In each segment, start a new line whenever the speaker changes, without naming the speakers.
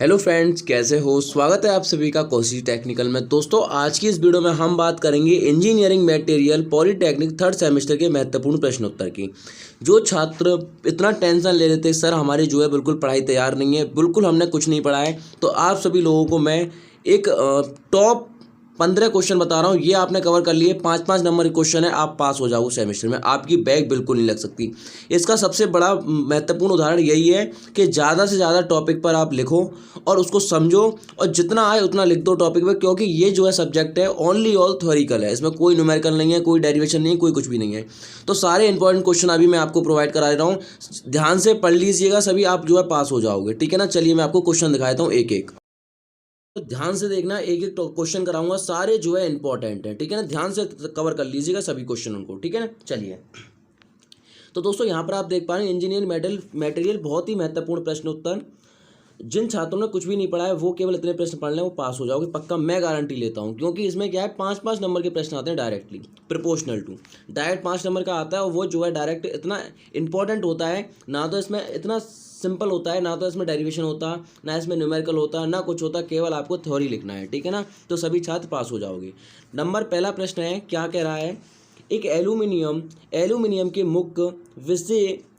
Hello friends, कैसे हो। स्वागत है आप सभी का कोशिश टेक्निकल में। दोस्तों, आज की इस वीडियो में हम बात करेंगे engineering material polytechnic third semester के महत्वपूर्ण प्रश्नोत्तर की। जो छात्र इतना टेंशन ले लेते सर हमारी जो है बिल्कुल पढ़ाई तैयार नहीं है, बिल्कुल हमने कुछ नहीं पढ़ा है, तो आप सभी लोगों को मैं एक टॉप 15 क्वेश्चन बता रहा हूँ। ये आपने कवर कर लिए, 5-5 नंबर के क्वेश्चन है, आप पास हो जाओगे सेमेस्टर में, आपकी बैग बिल्कुल नहीं लग सकती। इसका सबसे बड़ा महत्वपूर्ण उदाहरण यही है कि ज़्यादा से ज़्यादा टॉपिक पर आप लिखो और उसको समझो, और जितना आए उतना लिख दो टॉपिक पे, क्योंकि ये जो है सब्जेक्ट है ओनली ऑल थ्योरिकल है। इसमें कोई न्यूमेरिकल नहीं है, कोई डेरिवेशन नहीं है, कोई कुछ भी नहीं है। तो सारे इंपॉर्टेंट क्वेश्चन अभी मैं आपको प्रोवाइड करा रहा हूँ, ध्यान से पढ़ लीजिएगा, सभी आप जो है पास हो जाओगे। ठीक है ना। चलिए मैं आपको क्वेश्चन दिखाता हूँ एक एक। तो ध्यान से देखना, एक एक क्वेश्चन कराऊंगा, सारे जो है इंपॉर्टेंट है। ठीक है ना। ध्यान से कवर कर लीजिएगा सभी क्वेश्चन उनको। ठीक है ना। चलिए, तो दोस्तों यहाँ पर आप देख पा रहे हैं इंजीनियरिंग मटेरियल बहुत ही महत्वपूर्ण प्रश्न उत्तर। जिन छात्रों ने कुछ भी नहीं पढ़ा है वो केवल इतने प्रश्न पढ़ लें, वो पास हो जाओगे पक्का, मैं गारंटी लेता हूँ। क्योंकि इसमें क्या है, 5-5 नंबर के प्रश्न आते हैं directly proportional to. Direct 5 number का आता है, और वो जो है डायरेक्ट इतना इंपॉर्टेंट होता है ना। तो इसमें इतना सिंपल होता है, ना तो इसमें डेरिवेशन होता, ना इसमें न्यूमेरिकल होता, ना कुछ होता, केवल आपको थ्योरी लिखना है। ठीक है ना। तो सभी छात्र पास हो जाओगे। पहला प्रश्न है, क्या कह रहा है, एक एल्यूमिनियम के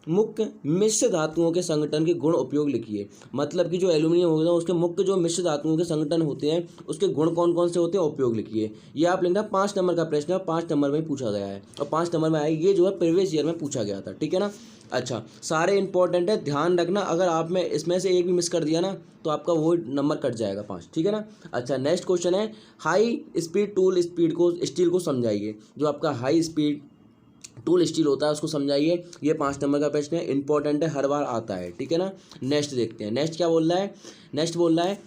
मुख्य मिश्र धातुओं के संगठन के गुण उपयोग लिखिए। मतलब कि जो एल्यूमिनियम होता है उसके मुख्य जो मिश्र धातुओं के संगठन होते हैं उसके गुण कौन कौन से होते हैं, उपयोग लिखिए। ये आप लिखना, 5 नंबर का प्रश्न है, 5 नंबर में पूछा गया है, और 5 नंबर में आया, ये जो है प्रीवियस ईयर में पूछा गया था। ठीक है ना। अच्छा, सारे इंपॉर्टेंट है, ध्यान रखना। अगर आप में इसमें से एक भी मिस कर दिया ना तो आपका वो नंबर कट जाएगा 5। ठीक है ना। अच्छा, नेक्स्ट क्वेश्चन है, हाई स्पीड टूल स्टील को समझाइए। जो आपका हाई स्पीड टूल स्टील होता है उसको समझाइए। ये 5 नंबर का प्रश्न है, इंपॉर्टेंट है, हर बार आता है। ठीक है ना। नेक्स्ट देखते हैं, नेक्स्ट क्या बोल रहा है। नेक्स्ट बोल रहा है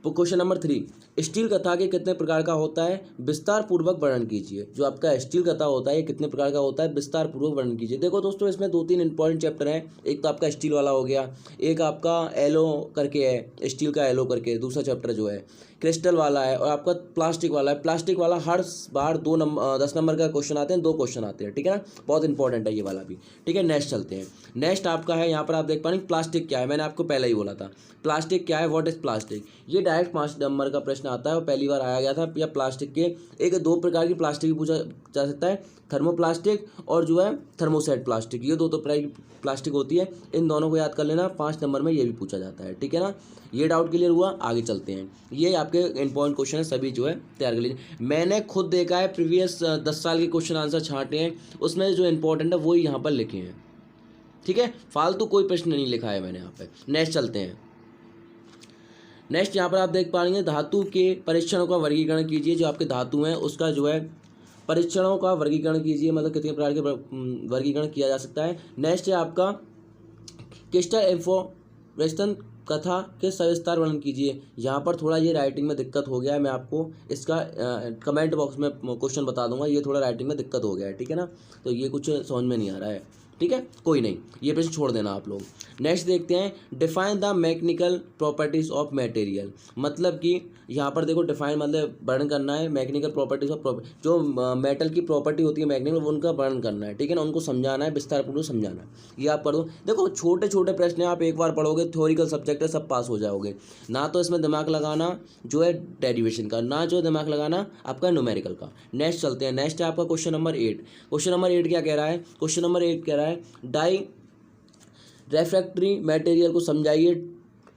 क्वेश्चन नंबर 3, स्टील कथा के कितने प्रकार का होता है, विस्तार पूर्वक वर्णन कीजिए। जो आपका स्टील कथा होता है ये कितने प्रकार का होता है, विस्तार पूर्वक वर्णन कीजिए। देखो दोस्तों, इसमें 2-3 इंपॉर्टेंट चैप्टर हैं। एक तो आपका स्टील वाला हो गया, एक आपका एलो करके है, स्टील का एलो करके दूसरा चैप्टर जो है, क्रिस्टल वाला है, और आपका प्लास्टिक वाला है। प्लास्टिक वाला हर बार 10 नंबर का क्वेश्चन आते हैं, 2 क्वेश्चन आते हैं। ठीक है ना। बहुत इंपॉर्टेंट है ये वाला भी। ठीक है, नेक्स्ट चलते हैं। नेक्स्ट आपका है, यहाँ पर आप देख पा रहे हैं प्लास्टिक क्या है, मैंने आपको पहले ही बोला था प्लास्टिक क्या है, व्हाट इज प्लास्टिक। ये डायरेक्ट 5 नंबर का प्रश्न आता है, और पहली बार आया गया था। या प्लास्टिक के एक 2 प्रकार की प्लास्टिक भी पूछा जा सकता है, थर्मोप्लास्टिक और जो है थर्मोसेट प्लास्टिक। ये 2 प्रकार की प्लास्टिक होती है, इन दोनों को याद कर लेना। 5 नंबर में ये भी पूछा जाता है। ठीक है ना। ये डाउट क्लियर हुआ, आगे चलते हैं। ये आपके इंपॉर्टेंट क्वेश्चन है, सभी जो है तैयार कर लीजिए। मैंने खुद देखा है, प्रीवियस 10 साल के क्वेश्चन आंसर छांटे हैं, उसमें जो इंपॉर्टेंट है वही यहाँ पर लिखे हैं। ठीक है, फालतू कोई प्रश्न नहीं लिखा है मैंने यहाँ पे। नेक्स्ट चलते हैं। नेक्स्ट यहाँ पर आप देख पाएंगे, धातु के परीक्षणों का वर्गीकरण कीजिए। जो आपके धातु हैं उसका जो है परीक्षणों का वर्गीकरण कीजिए, मतलब कितने प्रकार के वर्गीकरण किया जा सकता है। नेक्स्ट है आपका क्रिस्टल इन्फॉर्मेशन कथा के सविस्तार वर्णन कीजिए। यहाँ पर थोड़ा ये राइटिंग में दिक्कत हो गया है, मैं आपको इसका कमेंट बॉक्स में क्वेश्चन बता दूंगा। ये थोड़ा राइटिंग में दिक्कत हो गया है। ठीक है ना। तो ये कुछ समझ में नहीं आ रहा है। ठीक है, कोई नहीं, ये प्रश्न छोड़ देना आप लोग। नेक्स्ट देखते हैं, define the mechanical properties of material. मतलब कि यहाँ पर देखो, डिफाइन मतलब वर्णन करना है, मैकेनिकल प्रॉपर्टीज ऑफ जो मेटल की प्रॉपर्टी होती है मैकेनिकल, उनका वर्णन करना है। ठीक है ना, उनको समझाना है, विस्तारपूर्वक समझाना है। ये आप पढ़ो। देखो, छोटे छोटे प्रश्न आप एक बार पढ़ोगे, थ्योरिकल सब्जेक्ट है, सब पास हो जाओगे। ना तो इसमें दिमाग लगाना जो है डेरिवेशन का, ना जो दिमाग लगाना आपका न्यूमेरिकल का। नेक्स्ट चलते हैं। नेक्स्ट है आपका क्वेश्चन नंबर 8। क्वेश्चन नंबर 8 क्या कह रहा है, क्वेश्चन नंबर 8 कह रहा है, डाई रेफ्रैक्टरी मटेरियल को समझाइए,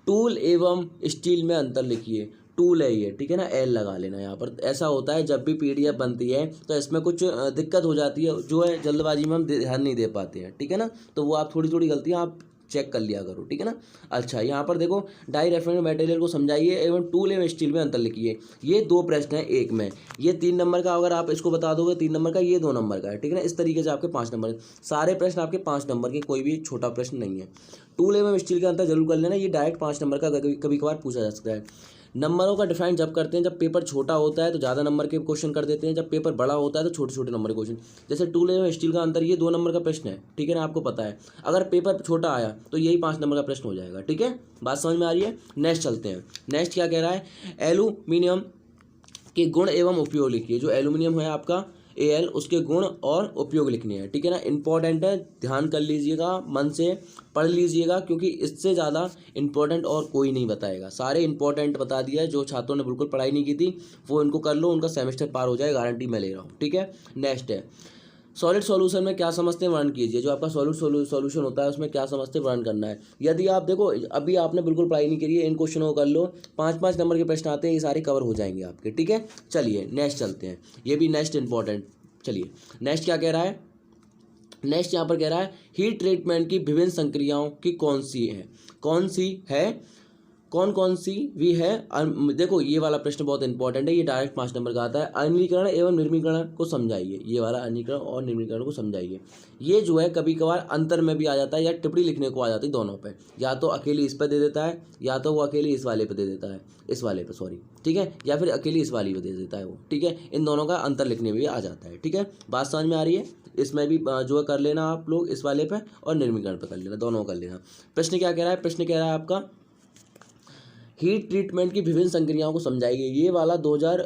टूल एवं स्टील में अंतर लिखिए। टूल है ये, ठीक है ना, एल लगा लेना यहाँ पर। ऐसा होता है जब भी पीडीएफ बनती है तो इसमें कुछ दिक्कत हो जाती है, जो है जल्दबाजी में हम ध्यान नहीं दे पाते हैं। ठीक है ना। तो वो आप थोड़ी थोड़ी गलतियाँ आप चेक कर लिया करो। ठीक है ना। अच्छा, यहाँ पर देखो, डाई रेफ्रैक्टिव मटेरियल को समझाइए एवं टूल एवं स्टील में अंतर लिखिए। ये 2 प्रश्न है एक में। ये 3 नंबर का अगर आप इसको बता दोगे 3 नंबर का, ये 2 नंबर का है। ठीक है ना। इस तरीके से आपके 5 नंबर, सारे प्रश्न आपके 5 नंबर के, कोई भी छोटा प्रश्न नहीं है। टूल एवं स्टील का अंतर जरूर कर लेना, ये डायरेक्ट 5 नंबर का कभी कभार पूछा जा सकता है। नंबरों का डिफाइन जब करते हैं, जब पेपर छोटा होता है तो ज़्यादा नंबर के क्वेश्चन कर देते हैं, जब पेपर बड़ा होता है तो छोटे छोटे नंबर के क्वेश्चन। जैसे टूल एवं स्टील का अंतर, ये 2 नंबर का प्रश्न है। ठीक है ना, आपको पता है। अगर पेपर छोटा आया तो यही 5 नंबर का प्रश्न हो जाएगा। ठीक है, बात समझ में आ रही है। नेक्स्ट चलते हैं। नेक्स्ट क्या कह रहा है, एल्यूमिनियम के गुण एवं उपयोग लिखिए। जो एल्यूमिनियम है आपका, AL उसके गुण और उपयोग लिखने हैं, ठीक है ना। इंपॉर्टेंट है, ध्यान कर लीजिएगा, मन से पढ़ लीजिएगा, क्योंकि इससे ज़्यादा इंपॉर्टेंट और कोई नहीं बताएगा। सारे इंपॉर्टेंट बता दिया है, जो छात्रों ने बिल्कुल पढ़ाई नहीं की थी वो इनको कर लो, उनका सेमेस्टर पार हो जाए, गारंटी मैं ले रहा हूँ, ठीक है। नेक्स्ट है सॉलिड सॉल्यूशन में क्या समझते हैं वर्णन कीजिए। जो आपका सॉलिड सॉल्यूशन होता है उसमें क्या समझते हैं वर्णन करना है। यदि आप देखो अभी आपने बिल्कुल पढ़ाई नहीं करी है, इन क्वेश्चनों को कर लो, 5-5 नंबर के प्रश्न आते हैं, ये सारे कवर हो जाएंगे आपके, ठीक है। चलिए नेक्स्ट चलते हैं, ये भी नेक्स्ट इंपॉर्टेंट। चलिए नेक्स्ट क्या कह रहा है, नेक्स्ट यहाँ पर कह रहा है हीट ट्रीटमेंट की विभिन्न संक्रियाओं की कौन सी है, कौन सी भी है। देखो ये वाला प्रश्न बहुत इंपॉर्टेंट है, ये डायरेक्ट 5 नंबर का आता है। अनिलीकरण एवं निर्मीकरण को समझाइए, ये वाला अनिलीकरण और निर्मीकरण को समझाइए। ये जो है कभी कभार अंतर में भी आ जाता है या टिप्पणी लिखने को आ जाती है, दोनों पे, या तो अकेली इस पर दे देता है या तो वो अकेली इस वाले पे दे देता है, इस वाले पे सॉरी, ठीक है, या फिर अकेली इस वाली पे दे देता है वो, ठीक है। इन दोनों का अंतर लिखने में भी आ जाता है, ठीक है। बात समझ में आ रही है। इसमें भी जो है कर लेना आप लोग, इस वाले पे और निर्मीकरण पे कर लेना, दोनों कर लेना। प्रश्न क्या कह रहा है, प्रश्न कह रहा है आपका हीट ट्रीटमेंट की विभिन्न संक्रियाओं को समझाइए। ये वाला 2000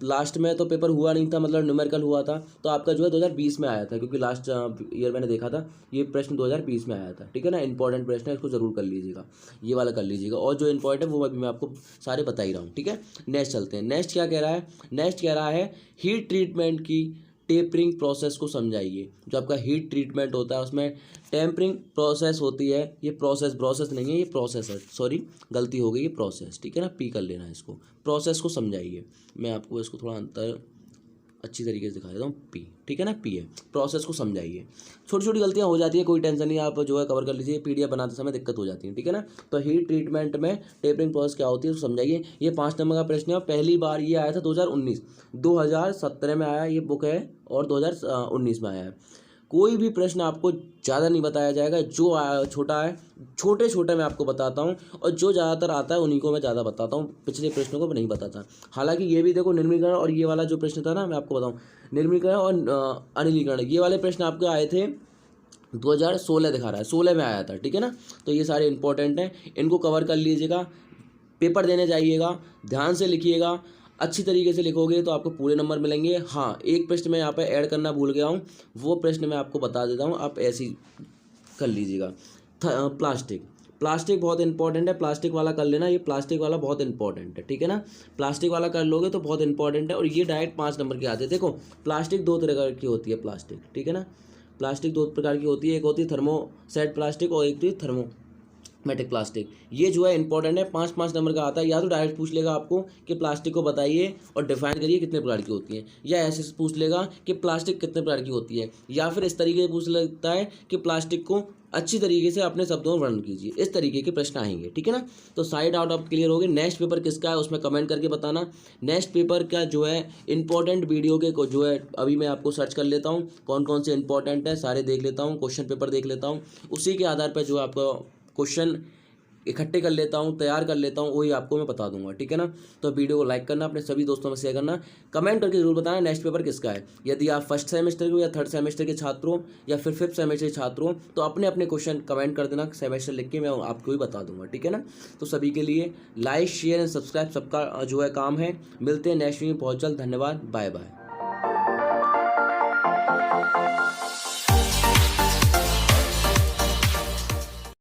लास्ट में तो पेपर हुआ नहीं था, मतलब न्यूमेरिकल हुआ था, तो आपका जो है 2020 में आया था, क्योंकि लास्ट ईयर मैंने देखा था, ये प्रश्न 2020 में आया था, ठीक है ना। इंपॉर्टेंट प्रश्न है, इसको जरूर कर लीजिएगा, ये वाला कर लीजिएगा, और जो इंपॉर्टेंट है वो अभी मैं आपको सारे बता ही रहा हूँ, ठीक है। नेक्स्ट चलते हैं, नेक्स्ट क्या कह रहा है, नेक्स्ट कह रहा है हीट ट्रीटमेंट की टेपरिंग प्रोसेस को समझाइए। जो आपका हीट ट्रीटमेंट होता है उसमें टेम्परिंग प्रोसेस होती है, ये प्रोसेस नहीं है, ये प्रोसेस है, सॉरी गलती हो गई, ये प्रोसेस, ठीक है ना, पी कर लेना है इसको। प्रोसेस को समझाइए, मैं आपको इसको थोड़ा अंतर अच्छी तरीके से दिखा देता हूँ, पी, ठीक है ना, पी है, प्रोसेस को समझाइए। छोटी छोटी गलतियाँ हो जाती है, कोई टेंशन नहीं, आप जो है कवर कर लीजिए, PDF बनाते समय दिक्कत हो जाती है, ठीक है ना। तो हीट ट्रीटमेंट में टेपरिंग प्रोसेस क्या होती है उसको समझाइए। ये 5 नंबर का प्रश्न है, पहली बार ये आया था 2017 में आया ये बुक है, और 2019 में आया है। कोई भी प्रश्न आपको ज़्यादा नहीं बताया जाएगा, जो छोटा है छोटे मैं आपको बताता हूँ, और जो ज़्यादातर आता है उन्हीं को मैं ज़्यादा बताता हूँ, पिछले प्रश्नों को नहीं बताता। हालांकि ये भी देखो निर्मीकरण, और ये वाला जो प्रश्न था ना, मैं आपको बताऊँ, निर्मीकरण और अनिलीकरण, ये वाले प्रश्न आपके आए थे 2016 दिखा रहा है, 16 में आया था, ठीक है ना। तो ये सारे इंपॉर्टेंट हैं, इनको कवर कर लीजिएगा। पेपर देने जाइएगा, ध्यान से लिखिएगा, अच्छी तरीके से लिखोगे तो आपको पूरे नंबर मिलेंगे। हाँ, एक प्रश्न मैं यहाँ पर ऐड करना भूल गया हूँ, वो प्रश्न मैं आपको बता देता हूँ, आप ऐसे ही कर लीजिएगा। प्लास्टिक बहुत इंपॉर्टेंट है, प्लास्टिक वाला कर लेना, ये प्लास्टिक वाला बहुत इंपॉर्टेंट है, ठीक है ना। प्लास्टिक वाला कर लोगे तो बहुत इंपॉर्टेंट है, और ये डायरेक्ट 5 नंबर के आते हैं। देखो प्लास्टिक 2 तरह की होती है, प्लास्टिक, ठीक है ना। प्लास्टिक 2 प्रकार की होती है, एक होती है थर्मोसेट प्लास्टिक और एक होती है थर्मोमेटिक प्लास्टिक। ये जो है इंपॉर्टेंट है, 5-5 नंबर का आता है। या तो डायरेक्ट पूछ लेगा आपको कि प्लास्टिक को बताइए और डिफाइन करिए कितने प्रकार की होती है, या ऐसे पूछ लेगा कि प्लास्टिक कितने प्रकार की होती है, या फिर इस तरीके से पूछ लेता है कि प्लास्टिक को अच्छी तरीके से अपने शब्दों में वर्णन कीजिए। इस तरीके के प्रश्न आएंगे, ठीक है ना। तो साइड आउट आप क्लियर हो गए। नेक्स्ट पेपर किसका है उसमें कमेंट करके बताना। नेक्स्ट पेपर का जो है इंपॉर्टेंट वीडियो के को जो है अभी मैं आपको सर्च कर लेता हूँ, कौन कौन से इंपॉर्टेंट है सारे देख लेता हूँ, क्वेश्चन पेपर देख लेता हूँ, उसी के आधार पर जो आपका क्वेश्चन इकट्ठे कर लेता हूँ, तैयार कर लेता हूँ, वही आपको मैं बता दूंगा, ठीक है ना। तो वीडियो को लाइक करना, अपने सभी दोस्तों में शेयर करना, कमेंट करके जरूर बताना नेक्स्ट पेपर किसका है। यदि आप फर्स्ट सेमेस्टर के या थर्ड सेमेस्टर के छात्र हो या फिर 5th सेमेस्टर के छात्र हो तो अपने अपने क्वेश्चन कमेंट कर देना, सेमेस्टर लिख के मैं आपको ही बता दूंगा, ठीक है ना। तो सभी के लिए लाइक शेयर एंड सब्सक्राइब सबका जो है काम है। मिलते हैं नेक्स्ट वीडियो में, बहुत जल्द, धन्यवाद, बाय बाय।